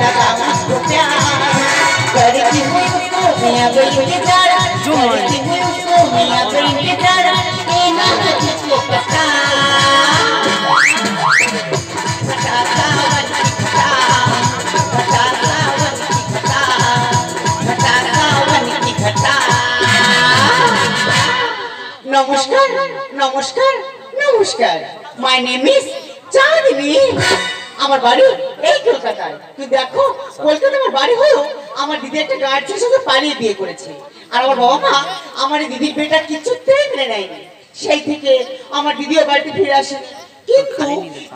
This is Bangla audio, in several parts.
लगा मुझको प्यार करती हूँ उसको मियाँ बहन के प्यार करती हूँ उसको मियाँ बहन के प्यार ये ना मुझको पता নমস্কার নমস্কার নমস্কার মাই নেম ইজ চাঁদনি আমার বাড়ি এই কলকাতায় তুই দেখো কলকাতা আমার বাড়ি হয়েও আমার দিদি একটা গার্ডের সাথে পালিয়ে বিয়ে করেছে আর আমার বাবা মা আমার দিদির বেটা কিছুতেই মেনে নেয়নি সেই থেকে আমার দিদিও বাড়িতে ফিরে আসে কিন্তু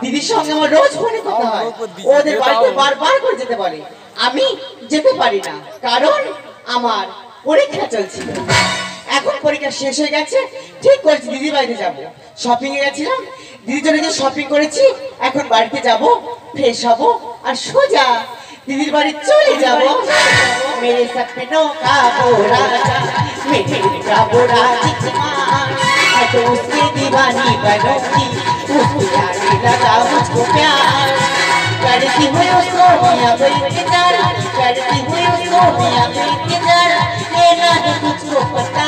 দিদির সঙ্গে আমার রোজ ফোনে কথা হয় ওদের বাড়িতে বারবার করে যেতে বলে আমি যেতে পারি না কারণ আমার পরীক্ষা চলছিল এখন পরীক্ষা শেষ হয়ে গেছে ঠিক করেছি দিদি বাড়িতে যাব শপিং এ গেছিলাম দিদির জন্য শপিং করেছি এখন বাড়িতে যাব ফ্রেশ হব আর সোজা दीदी बारी चले जाओ मेरे सपनों का बोरा मेरे का बोरा मैं तो उसकी दीवानी बनूंगी उसको जाने लगा मुझको प्यार करती हुई उसको मियाँ बहन के प्यार करती हुई उसको मियाँ बहन के प्यार ये नहीं मुझको पता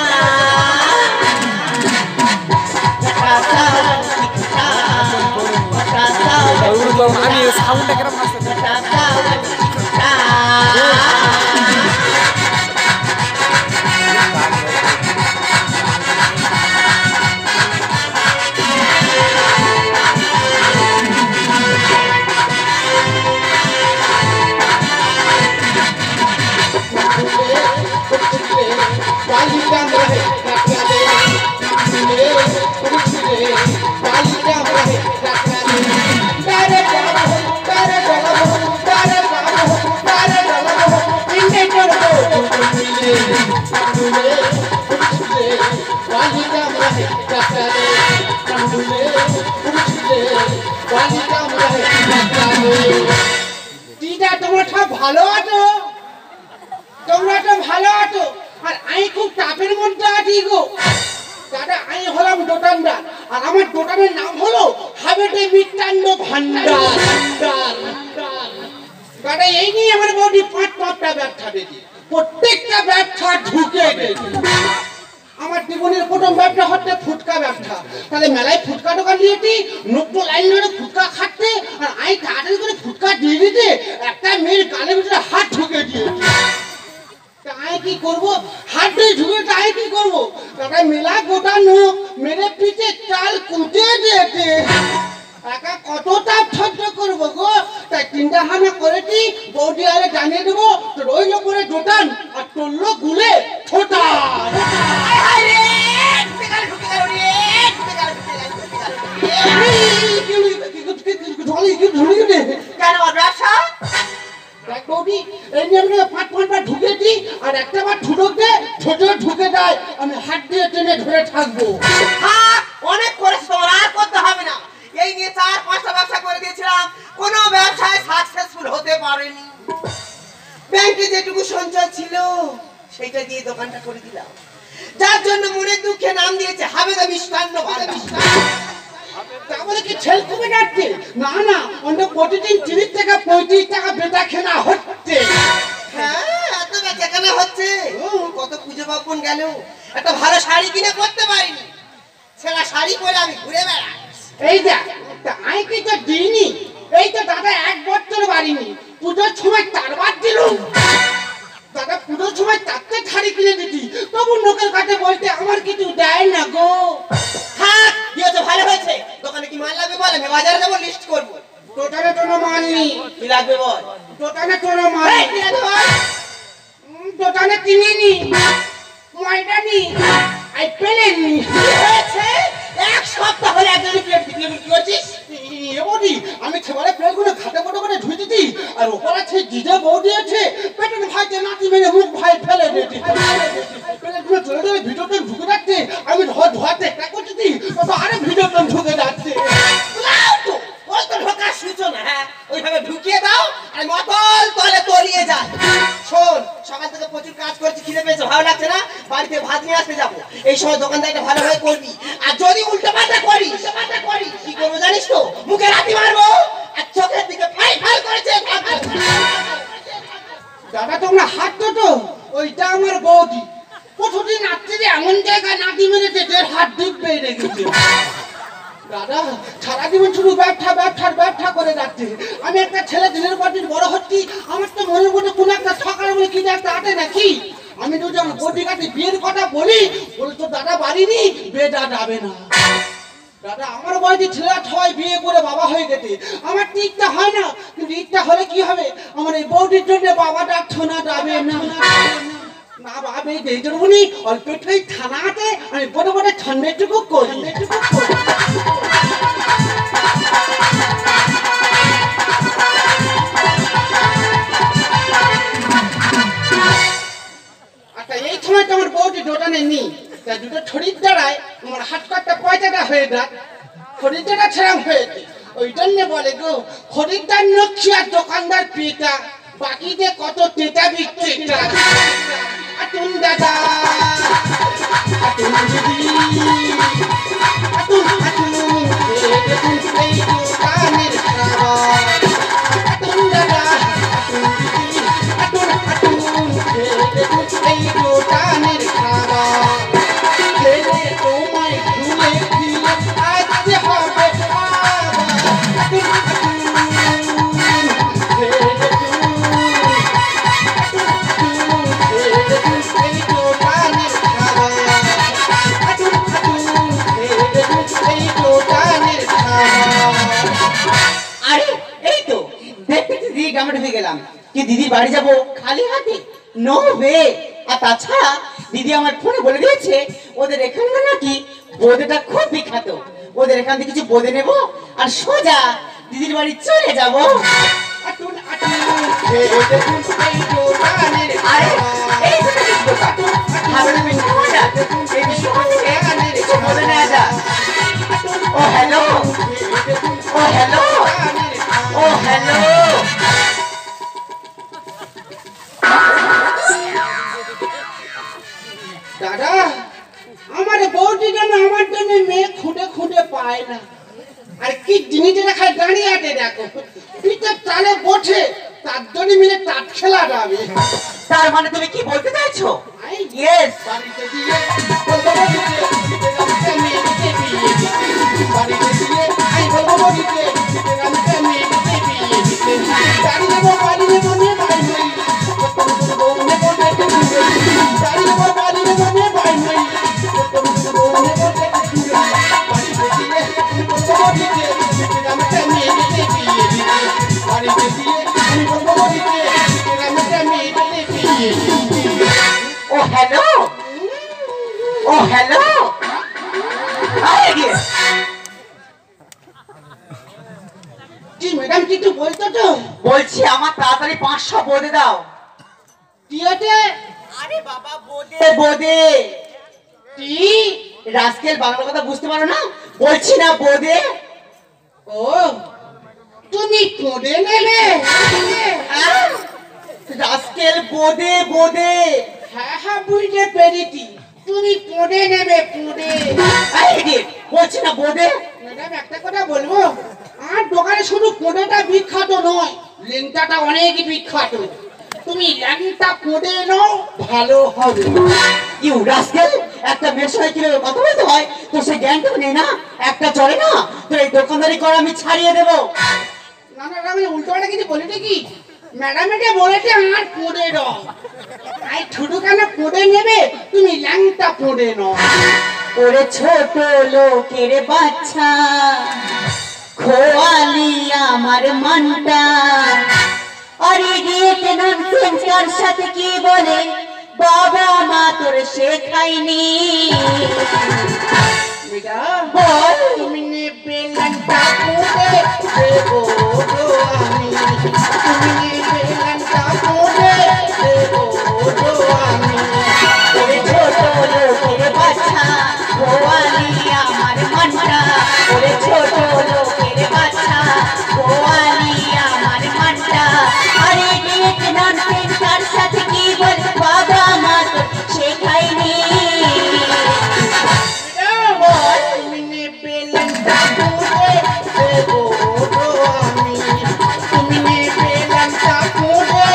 ভালো আছো তোমরা তো ভালো আছো আর আমি খুব চাপের মধ্যে আছি গো দাদা আমি হলাম দোকানদার আর আমার দোকানের নাম হলো হাবেটে মিষ্টান্ন ভান্ডার দাদা এই নিয়ে আমার বডি পাঁচটা ব্যবসা দিয়েছি প্রত্যেকটা ব্যবসা ঢুকে গেছে আমার জীবনের প্রথম ব্যবসা হচ্ছে ফুটকা ব্যবসা তাহলে মেলায় ফুটকা দোকান দিয়েছি নব্য লাইন ধরে ফুটকা খাচ্ছে আর আমি তাড়াতাড়ি করে ফুটকা দিয়ে দিতে একটা মেয়ের গানের ভিতরে হাত ঢুকে দিয়েছি আমি কি করবো হাত দিয়ে ঢুকে আমি কি করবো দাদা মেলা গোটানো মেরে পিঠে চাল কুটে দিয়েছে একা কত তাপ সহ্য করবো গো তাই চিন্তা ভাবনা করেছি বৌদি আরে জানিয়ে দেবো তো রইল করে দোকান আর চললো গুলে ছোটা ঢুকেছি আর একটা বার ঢুকে ঢুকে যায় আমি হাত দিয়ে টেনে ধরে থাকবো অনেক করেছ তোমার আর করতে হবে না এই নিয়ে 4-5টা ব্যবসা করে দিয়েছিলাম কোনো ব্যবসায় সাকসেসফুল হতে পারেনি ব্যাংকে যেটুকু সঞ্চয় ছিল সেটা দিয়ে দোকানটা করে দিলাম যার জন্য মনে দুঃখে নাম দিয়েছে হাবেদা মিষ্টান্ন ভান্ডার তাহলে কি ছেল কমে যাচ্ছে না না অন্য প্রতিদিন 30 টাকা 35 টাকা বেচা কেনা হচ্ছে হ্যাঁ এত বেচা কেনা হচ্ছে কত পুজো পার্বণ গেল একটা ভালো শাড়ি কিনে করতে পারিনি ছেঁড়া শাড়ি পরে আমি ঘুরে বেড়াই এই দেখ আমি কি তো দিইনি এই তো দাদা 1 বছর বাড়িনি পুজোর সময় 4 বার দিলুম দাদা পুজোর সময় 4টে শাড়ি কিনে দিতি তবু লোকের কাছে বলতে আমার কিছু দেয় না গো হ্যাঁ দিয়েছে ভালো হয়েছে দোকানে কি মাল লাগবে বল আমি বাজারে যাব লিস্ট করব দোকানে কোনো মাল নেই কি লাগবে বল দোকানে কোনো মাল এই কি লাগবে বল দোকানে চিনি নি ময়দা নি আই পেলেন নি হয়েছে এক সপ্তাহ হলে একজন প্লেট দিতে কি করছিস এবডি আমি ছেলে প্লেটগুলো খাতে বড় করে ধুই দিতি আর ওপর আছে জিজে বৌদি আছে পেটের ভাইতে নাতি মেরে মুখ ভাই ফেলে দিতি প্লেটগুলো চলে চলে ভিতরটা ঢুকে যাচ্ছে আমি ধোয়াতে একটা করছি তো আরে ভিতরটা ঢুকে যাচ্ছে তো ওই তো ঢোকার সূচনা হ্যাঁ ওইভাবে ঢুকিয়ে দাও আর মতল তলে তলিয়ে যায় শোন সকাল থেকে প্রচুর কাজ করছি খিদে পেয়েছে ভালো লাগছে না বাড়িতে ভাত নিয়ে আসতে যাবো এই সময় দোকানদারটা ভালোভাবে করবি আর যদি উল্টো পাল্টা করিস কি করবো জানিস তো মুখে লাথি মারবো আর চোখের দিকে ফাই ফাই করেছে দাদা তোমরা হাত তো ওইটা আমার বৌদি প্রতিদিন রাত্রিরে এমন জায়গায় নাতি মেরেছে যে হাত ডিপ পেয়ে রেখেছে দাদা সারা জীবন শুধু ব্যবসা করে যাচ্ছে আমি একটা ছেলে দিনের পর দিন বড় হচ্ছি আমার তো মনের মধ্যে কোনো একটা সকাল বলে কি একটা আটে নাকি আমি যদি আমার বৌদি কাছে বিয়ের কথা বলি বলে তো দাদা বাড়িনি বিয়েটা যাবে না দাদা আমার বয়সী ছেলেরা সবাই বিয়ে করে বাবা হয়ে গেছে আমার তো ইচ্ছা হয় না কিন্তু ইচ্ছা হলে কি হবে আমার এই বৌদির জন্য বাবা ডাকছো না যাবে না না বাবা এই জন্যই অল্প একটু থানাতে আমি বড় বড় ছন্দেটুকু করি আচ্ছা এই সময় তো আমার বউটি দোকানে নেই তা দুটো ছড়ির দ্বারায় আমার হাত কাটটা পয়সাটা হয়ে যাক খরিদ্দারটা ছেড়াম হয়েছে ওই জন্য বলে গো খরিদ্দার নচ্ছি আর দোকানদার পেটা বাকিতে কত তেটা বিচ্ছে আতুন দাদা আতুন দিদি আতুন আতুন দেখুন এই দোকানের খাবার আতুন দাদা আতুন দিদি আতুন আতুন দেখুন এই দোকানের খাবার ছেলে তোমায় ভুলে দিয়ে আজ হবে আতুন গেলাম কি দিদির বাড়ি যাব খালি হাতে নো ওয়ে আর তাছাড়া দিদি আমার ফোনে বলে দিয়েছে ওদের এখানে নাকি বোঁদেটা খুব বিখ্যাত ওদের এখান থেকে কিছু বোঁদে নেব আর সোজা দিদির বাড়ি চলে যাব ও হ্যালো ও হ্যালো ও হ্যালো দাদা আমার বউটি যেন আমার জন্য মেয়ে খুঁটে খুঁটে পায় না আর কি জিনিস খায় দাঁড়িয়ে আছে দেখো পিঠে চালে বসে তার জন্য মিলে টাট খেলা যাবে তার মানে তুমি কি বলতে চাইছো ইয়েস বাড়িতে দিয়ে বলবো বলিতে আমাকে মেয়ে দিতে বিয়ে দিতে বাড়িতে দিয়ে আই বলবো বলিতে আমাকে মেয়ে দিতে বিয়ে দিতে দাঁড়িয়ে নেবো বাড়ি নেবো নিয়ে বাড়ি হই বউ নেবো দেখে দাঁড়িয়ে নেবো বাড়ি নেবো নিয়ে বাড়ি হই বউ নেবো দেখে বাড়িতে দিয়ে বলবো বলিতে আমাকে মেয়ে দিতে বিয়ে দিতে বাড়িতে দিয়ে আমি বলবো বলিতে আমাকে মেয়ে দিতে বিয়ে দিতে ও হ্যালো ও হ্যালো জি ম্যাডাম কিছু বলতো তো বলছি আমার তাড়াতাড়ি 500 বোঁদে দাও কি আছে আরে বাবা বোঁদে বোঁদে কি রাস্কেল বাংলা কথা বুঝতে পারো না বলছি না বোঁদে ও তুমি পড়ে নেবে রাস্কেল বোঁদে বোঁদে হ্যাঁ হ্যাঁ বুঝতে পেরেছি তুমি পড়ে নেবে পড়ে বলছি না বোঁদে ম্যাডাম একটা কথা বলবো আর দোকানে শুধু পড়েটা বিখ্যাত নয় লেংটাটা অনেক বিখ্যাত তুমি ল্যাংটা পড়ে নাও ভালো হবে ইউ রাস্কেল একটা মেয়ের সঙ্গে কিভাবে কথা বলতে হয় তো সেই জ্ঞানটা নেই না একটা চলে না তো এই দোকানদারি করা আমি ছাড়িয়ে দেবো না না আমি উল্টোটা কিছু বলিনি কি ম্যাডাম এটা বলেছে আর পড়ে নাও আই ছোটো কেন পড়ে নেবে তুমি ল্যাংটা পড়ে নাও ওরে ছোট লোকের বাচ্চা খোয়ালি আমার মনটা আরে রেট ননসেন্স কার সাথে কি বলে বাবা মা তোর শেখায়নি বল তুমি নেবে ল্যাংটা পড়ে দেবো গো আমি তুমি নেবে ল্যাংটা পড়ে দেবো গো আমি ওরে ছোট লোকের বাচ্চা খোয়ালি আমার মনটা ওরে ছোট লোকের বাচ্চা খোয়ালি আমার মনটা আরে রেট ননসেন্স কার সাথে কি বলে বাবা মা তোর শেখায়নি তুমি নেবে ল্যাংটা পড়ে দেবো গো আমি তুমি নেবে ল্যাংটা পড়ে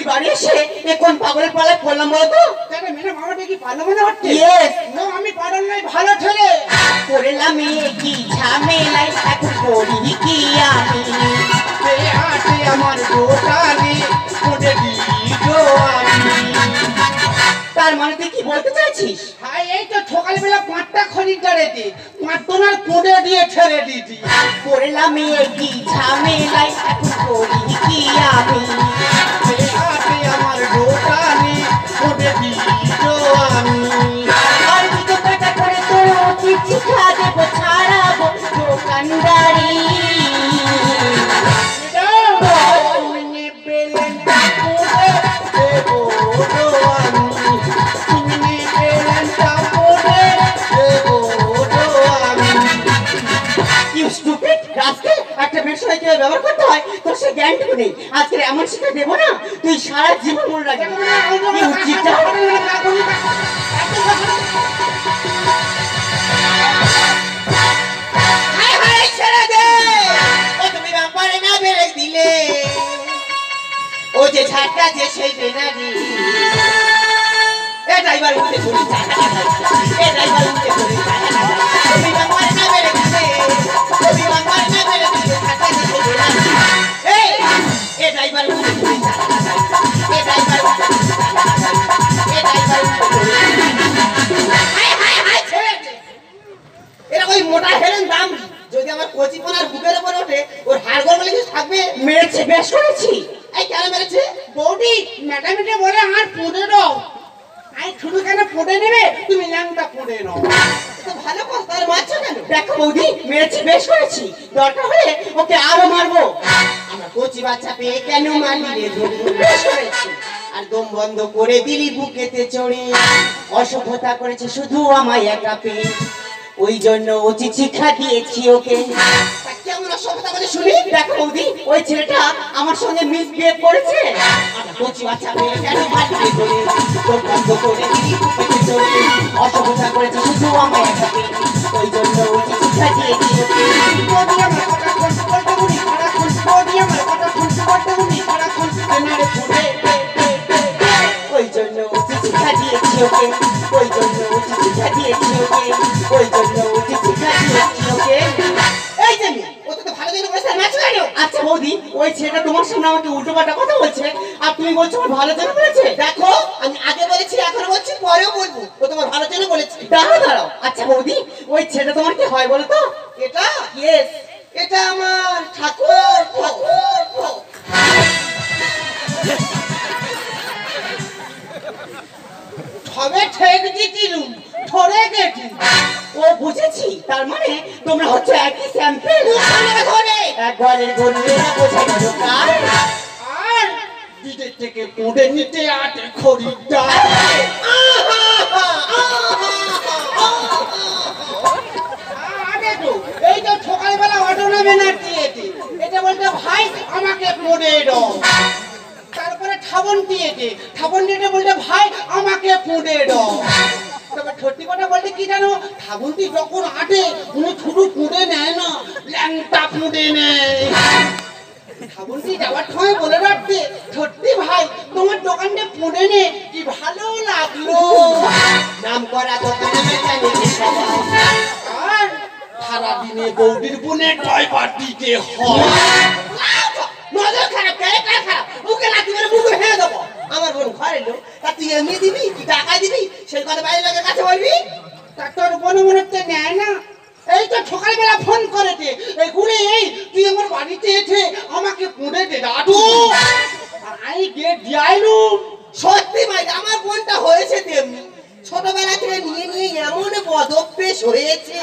বাড়ি এসে এ কোন পাগলের পালায় পড়লাম বলতো? তাহলে ম্যাডাম আমাকে কি ভালো মনে হচ্ছে? Yes. না আমি পাগল নই, ভালো ছেলে। পড়লাম কি ঝামেলায় এখন করি কি আমি? হাতে আমার দোকানে পড়ে দিও আমি। তার মানে তুই কি বলতে চাইছিস? হাই এই তো সকালবেলা 5টা খরিদ্দার এসে 5 টোনার পড়ে দিয়ে ছেড়ে দিয়েছি। পড়লাম কি ঝামেলায় এখন করি কি আমি? হাতে আমার দোকানে পড়ে দিও আমি। আর দুটো টাকা করে তোর চিঠি খা দেবো, ছাড়াবো দোকানদারি। একটা বিষয় কিভাবে ব্যবহার করতে হয় তোর সে জ্ঞানটুকু নেই। আজকে এমন শিক্ষা দেবো না তুই সারা জীবন মনে রাখবি। ও যে ঝাঁটা যে সেই বেনারি এ ড্রাইভার উঠে চলে এ ড্রাইভার উঠে চলে তুমি বাংলায় না বেড়ে দিলে, তুমি বাংলায় না বেড়ে দিলে ঝাঁটা যে সেই বেনারি এ ড্রাইভার উঠে চলে এ ড্রাইভার উঠে চলে এ ড্রাইভার উঠে চলে হাই হাই হাই ছেড়ে দে। এরা ওই মোটা হেলেন দাম যদি আমার কচিপনার বুকের উপর ওঠে ওর হাড়গোড় বলে কিছু থাকবে? মেরেছে, বেশ করেছি। এই কেন মেরেছে? বৌদি ম্যাডাম এটা বলে আর পড়ে দাও। আই শুধু কেন পড়ে নেবে, তুমি ল্যাংটা পড়ে নাও। তো ভালো কথা, তার মারছো কেন? দেখো বৌদি মেরেছি, বেশ করেছি। দরকার হলে ওকে আরো মারবো। আমার কচি বাচ্চা পেয়ে কেন মারলি রে ধরি? বেশ করেছি। আর দম বন্ধ করে দিলি বুকেতে চড়ে, অসভ্যতা করেছে শুধু আমায় একা পেয়ে, ওই জন্য উচিত শিক্ষা দিয়েছি ওকে। কেমন অসভ্যতা করে শুনি? দেখো বৌদি ওই ছেলেটা আমার সঙ্গে মিসবিহেভ করেছে। আমার কচি বাচ্চা পেয়ে কেন মারলি রে ধরি? দম বন্ধ করে দিলি বুকেতে চড়ে, অসভ্যতা করেছে শুধু আমায় একা পেয়ে, ওই জন্য উচিত শিক্ষা দিয়েছি ওকে। বৌদি আমার কথা শুনতে বলতে উনি সারাক্ষণ, বৌদি আমার কথা শুনতে বলতে উনি সারাক্ষণ এনারে পড়ে ওই জন্য উচিত শিক্ষা দিয়েছি ওকে, ওই জন্য উচিত শিক্ষা দিয়েছি ওকে, ওই জন্য উচিত শিক্ষা দিয়েছি ওকে। এই যে ও তো ভালো জন্য বসে নাচ গাইলো। আচ্ছা বৌদি ওই ছেলেটা তোমার সামনে আমাকে উল্টোপাল্টা কথা বলছে আর তুমি বলছো ওর ভালো জন্য বলেছে? দেখো আমি আগে বলেছি এখনো বলছি পরেও বলবো ও তোমার ভালো জন্য বলেছে। দাঁড়াও দাঁড়াও, আচ্ছা বৌদি ওই ছেলেটা তোমার কি হয় বলো তো? এটা ইয়েস, এটা আমার ঠাকুর ঠাকুর। হবে ঠেক দিতিলু ধরে গেছি। ও বুঝেছি, তার মানে তোমরা হচ্ছে একই স্যাম্পল। ধরে একবারের গরুরা বোঝাই দরকার। আর বিদেশ থেকে পড়ে নিতে আটে খরিদ্দার। এই তো সকালবেলা অটো নামে না দিয়েছে, এটা বলতে ভাই আমাকে পড়ে দাও। তারপরে ঠাবন দিয়েছে, ঠাবন দিয়ে বলতে ভাই আমাকে পড়ে দাও। তবে সত্যি কথা বলতে কি জানো, ঠাবনটি যখন আটে উনি শুধু পুড়ে নেয় না, ল্যাংটা পুড়ে নেয়। ঠাবনটি যাওয়ার সময় বলে রাখতে, সত্যি ভাই তোমার দোকানটা পুড়ে নে কি ভালো লাগলো। নাম করা দোকানে জানি সবাই, আর সারাদিনে বৌদির বোনে ড্রাইভার দিতে হয়। নজর খারাপ, ক্যারেক্টার খারাপ, মুখে লাথি মেরে মুখে ভেঙে দেবো। আমার বোন ঘরে লোক, তা তুই এমনি দিবি কি টাকা দিবি সেই কথা বাইরের লোকের কাছে বলবি? তা তোর বোন মনে হচ্ছে নেয় না। এই তো সকালবেলা ফোন করেছে, এই ঘুরে এই তুই আমার বাড়িতে এসে আমাকে পুড়ে দে দাদু। আই গেট দিয়াইলু। সত্যি ভাই আমার বোনটা হয়েছে তেমনি, ছোটবেলা থেকে নিয়ে নিয়ে এমন বদভ্যেস হয়েছে।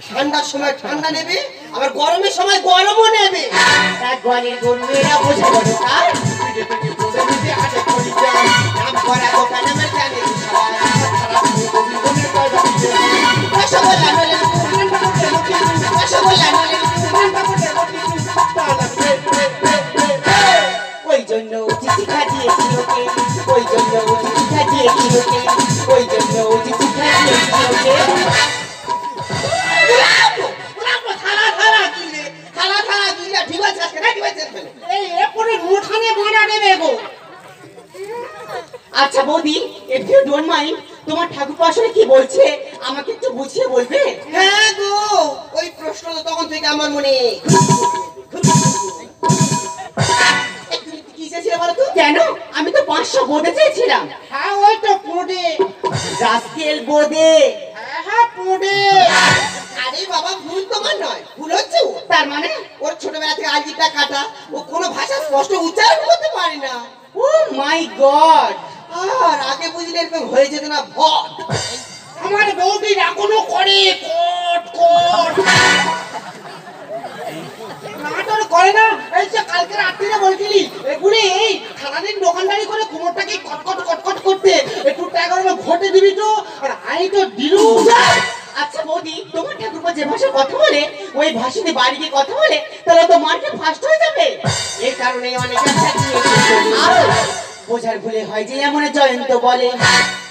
ঠান্ডার সময় ঠান্ডা নেবে, আবার গরমের সময় গরমও নেবে। একবারের গরমেরা বোঝা দরকার। নাম করা দোকান আমার জানে রসগোল্লা নলে রসগোল্লা নলে। ওই জন্য উচিত শিক্ষা দিয়েছি ওকে, ওই জন্য উচিত শিক্ষা দিয়েছি ওকে, ওই জন্য উচিত শিক্ষা দিয়েছি ওকে। থালা থালা দিলে, থালা থালা দিলে ঠিক আছে আজকে না, ঠিক আছে এই এরপরে মুঠানে বানা দেবে গো। ঠাকুর আসলে কি বলছে আমাকে একটু বুঝিয়ে বলবে? হ্যাঁ গো, ওই প্রশ্ন তো তখন থেকে আমার মনে কি চেয়েছিল বলো তো? কেন? আমি তো 500 বোঁদে চেয়েছিলাম। হ্যাঁ ওই তো পোড়ে। রাস্কেল বোঁদে। হ্যাঁ হ্যাঁ পোড়ে। আরে বাবা, ভুল তোমার নয়, ভুল হচ্ছে ওর। তার মানে? ওর ছোটবেলা থেকে আলজিটা কাটা, ও কোনো ভাষা স্পষ্ট উচ্চারণ করতে পারে না। ও মাই গড! আর আগে বুঝলে এরকম হয়ে যেত না ভট। আমার বৌদি এখনো করে কট কট। নাটক করে না। এই যে কালকে রাত্রিরে বলছিলি এগুলি এই সারাদিন দোকানদারি করে কোমরটাকে কটকট কটকট করতে, একটু টাকা ঘটে দিবি তো। আর আমি তো দিলু। আচ্ছা বৌদি, তোমার ঠাকুরপো যে ভাষায় কথা বলে ওই ভাষাতে বাড়ি গিয়ে কথা বলে, তাহলে তো মার্কে ফার্স্ট হয়ে যাবে। এর কারণে অনেক ব্যবসা দিয়ে আর বোঝার ভুলে হয় যে এমন জয়ন্ত বলে।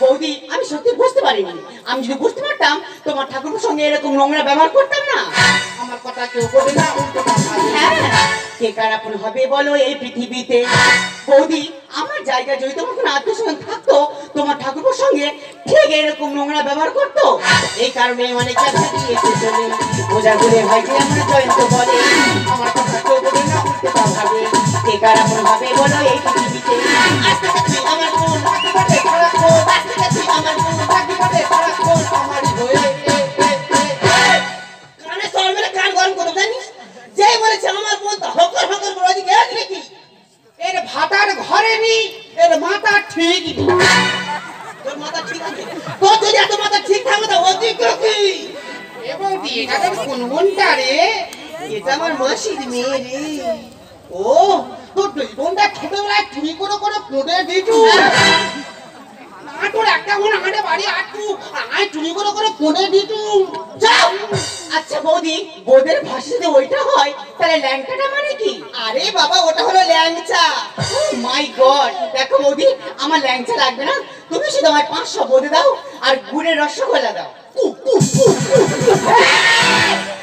বৌদি, আমি সত্যি বুঝতে পারিনি। আমি যদি বুঝতে পারতাম তোমার ঠাকুরপোর সঙ্গে এরকম নোংরা ব্যবহার করতাম না। আমার কথা কেউ বলে না, উল্টো কথা। হ্যাঁ, কে কার আপন হবে বলো এই পৃথিবীতে? বৌদি, আমার জায়গায় যদি তোমার কোনো আত্মীয় থাকতো, তোমার ঠাকুরপোর সঙ্গে ঠিক এরকম নোংরা ব্যবহার করতো। এই কারণে অনেক ব্যবসা দিয়েছে চলে। বোঝার ভুলে হয় যে এমন জয়ন্ত বলে। আমার কথা কেউ বলে না, উল্টো কথা ভাবে। কে কার আপন হবে বলো এই পৃথিবীতে? আজকে তুই আমার বোন, আজকে খারাপ বোন, আজকে তুই আমার বোন, আজকে খারাপ বোন, আমারই হয়ে কানে সর মেরে কান গরম করো, জানিস? যেই বলেছে আমার বোন তো হকর হকর করে ওদিকে এক নাকি? এর ভাতার ঘরে নি, এর মাথা ঠিক নেই। তোর মাথা ঠিক আছে? তোর যদি এত মাথা ঠিক থাকে তো ওদিকে কি? এবং এটা তোর কোন বোনটা রে? এটা আমার মাসির মেয়ে রে। ও, তোর দুই বোনটা ছোটবেলায় চুরি করে করে পোড়ে দিতু। না তোর একটা বোন আমাদের বাড়ি আটু, আয় চুরি করে করে পোড়ে দিতু। যাও। আচ্ছা বৌদি, বোদের ভাষাতে ওইটা হয়, তাহলে ল্যাংটাটা মানে কি? আরে বাবা, ওটা হলো ল্যাংচা। ও মাই গড! দেখো বৌদি, আমার ল্যাংচা লাগবে না। তুমি শুধু আমায় 500 বোঁদে দাও আর গুড়ের রসগোল্লা দাও।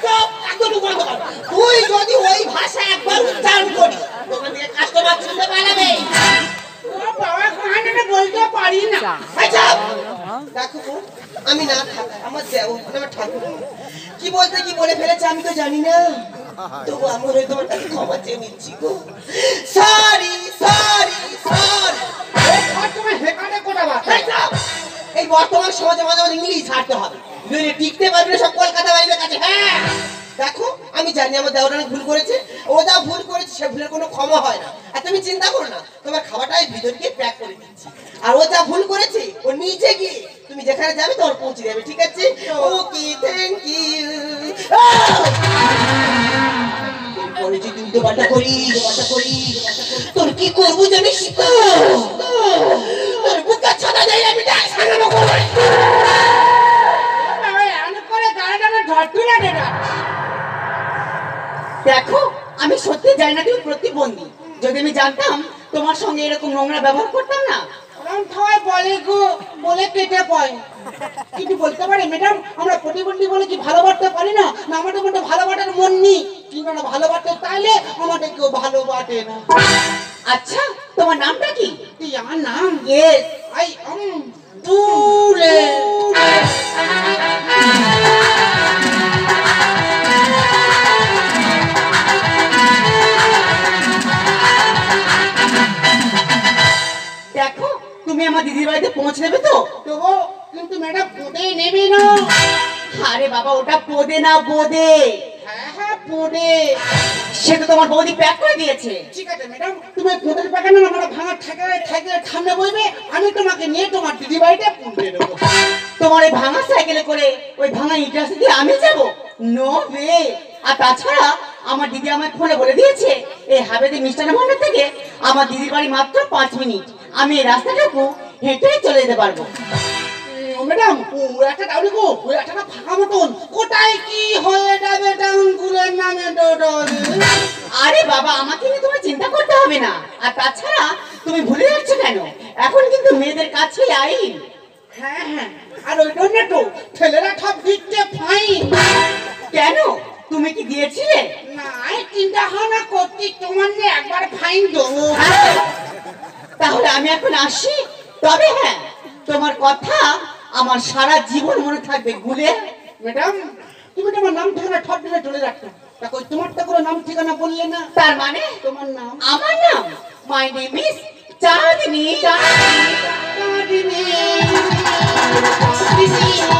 চুপ, একদম বন্ধ কর। তুই যদি ওই ভাষা একবার উচ্চারণ করিস, দোকান থেকে কাস্টমার ছুটে পালাবে। ও বাবা, কানে বলতে পারি না। এই চুপ! দেখো বোন, আমি না থাকা আমার দেও আমার ঠাকুর কি বলতে কি বলে ফেলেছে আমি তো জানি না। তবু আমি হয়ে তোমার কাছে ক্ষমা চেয়ে নিচ্ছি গো। Sorry sorry sorry. আর তোমার হেকানে কোটা বাতা। এই চুপ! এই বর্তমান সমাজে মাঝে মাঝে ইংলিশ ছাড়তে হবে, নইলে টিকতে পারবে না সব কলকাতা বাইরের কাছে। হ্যাঁ, দেখো আমি জানি আমার দেওয়াটা অনেক ভুল করেছে। ও যা ভুল করেছে সে ভুলের কোনো ক্ষমা হয় না। আর তুমি চিন্তা করো না, তোমার খাবারটা আমি ভিতর গিয়ে প্যাক করে দিচ্ছি। আর ও যা ভুল করেছে ও নিচে গিয়ে তুমি যেখানে যাবে তোমার পৌঁছে যাবে, ঠিক আছে? ওকে, থ্যাংক ইউ। এরপরে যদি উল্টো পাল্টা করিস তোর কি করবো জানিস তো? তোর বুকে ছাতা দেয় আমি ডাক সারানো করবো। দেখো, আমি সত্যি জানি না তুমি প্রতিবন্ধী। যদি আমি জানতাম তোমার সঙ্গে এরকম নোংরা ব্যবহার করতাম না। বলে গো, বলে কেটে পায়। কিন্তু বলতে পারে ম্যাডাম, আমরা প্রতিবন্ধী বলে কি ভালোবাসতে পারি না? না, আমাদের মধ্যে ভালোবাসার মন নেই। কিন্তু না ভালোবাসতে চাইলে আমাদের কেউ ভালোবাসে না। আচ্ছা, তোমার নামটা কি? কি আমার নাম? ইয়েস। আই তুলে। দেখো, তুমি আমার দিদির বাড়িতে পৌঁছে দেবে তো? তবু কিন্তু ম্যাডাম পোদে নেবে না। আরে বাবা, ওটা পোদে না বোদে। হ্যাঁ হ্যাঁ পোদে। সে তো তোমার বৌদি প্যাক করে দিয়েছে। ঠিক আছে ম্যাডাম, তুমি পোদের প্যাকেট না আমরা ভাঙা ঠেকে সামনে বইবে, আমি তোমাকে নিয়ে তোমার দিদি বাড়িতে পৌঁছে দেবো। তোমার ওই ভাঙা সাইকেলে করে ওই ভাঙা ইটা দিয়ে আমি যাব? No way. আর তাছাড়া আমার দিদি আমায় ফোনে বলে দিয়েছে এই হাবেদি মিষ্টান্ন ভান্ডার থেকে আমার দিদির বাড়ি মাত্র 5 মিনিট। আমি এই রাস্তাটুকু হেঁটেই চলে যেতে পারবো। ম্যাডাম, ও একটা দাউরি গো, ওই একটা ফাঁকা মতন কোথায় কি হয়ে যাবে টাঙ্গুলের নামে ডোডোরে। আরে বাবা, আমাকে নিয়ে তোমার চিন্তা করতে হবে না। আর তাছাড়া তুমি ভুলে যাচ্ছ কেন? এখন কিন্তু মেয়েদের কাছে আইন। হ্যাঁ হ্যাঁ, আর ওই জন্য তো ছেলেরা সব দিচ্ছে ফাইন। কেন, তুমি কি দিয়েছিলে? না, চিন্তা ভাবনা করছি তোমার নিয়ে একবার ফাইন দেবো। তাহলে আমি এখন আসি। তবে হ্যাঁ, তোমার কথা আমার সারা জীবন মনে থাকবে গুলে। ম্যাডাম তুমি তো আমার নাম ঠিকানা ঠট দিলে চলে রাখতো, দেখো তোমারটা কোনো নাম ঠিকানা বললে না। তার মানে তোমার নাম? আমার নাম my name is Chandni. Chandini, Chandini, Chandini.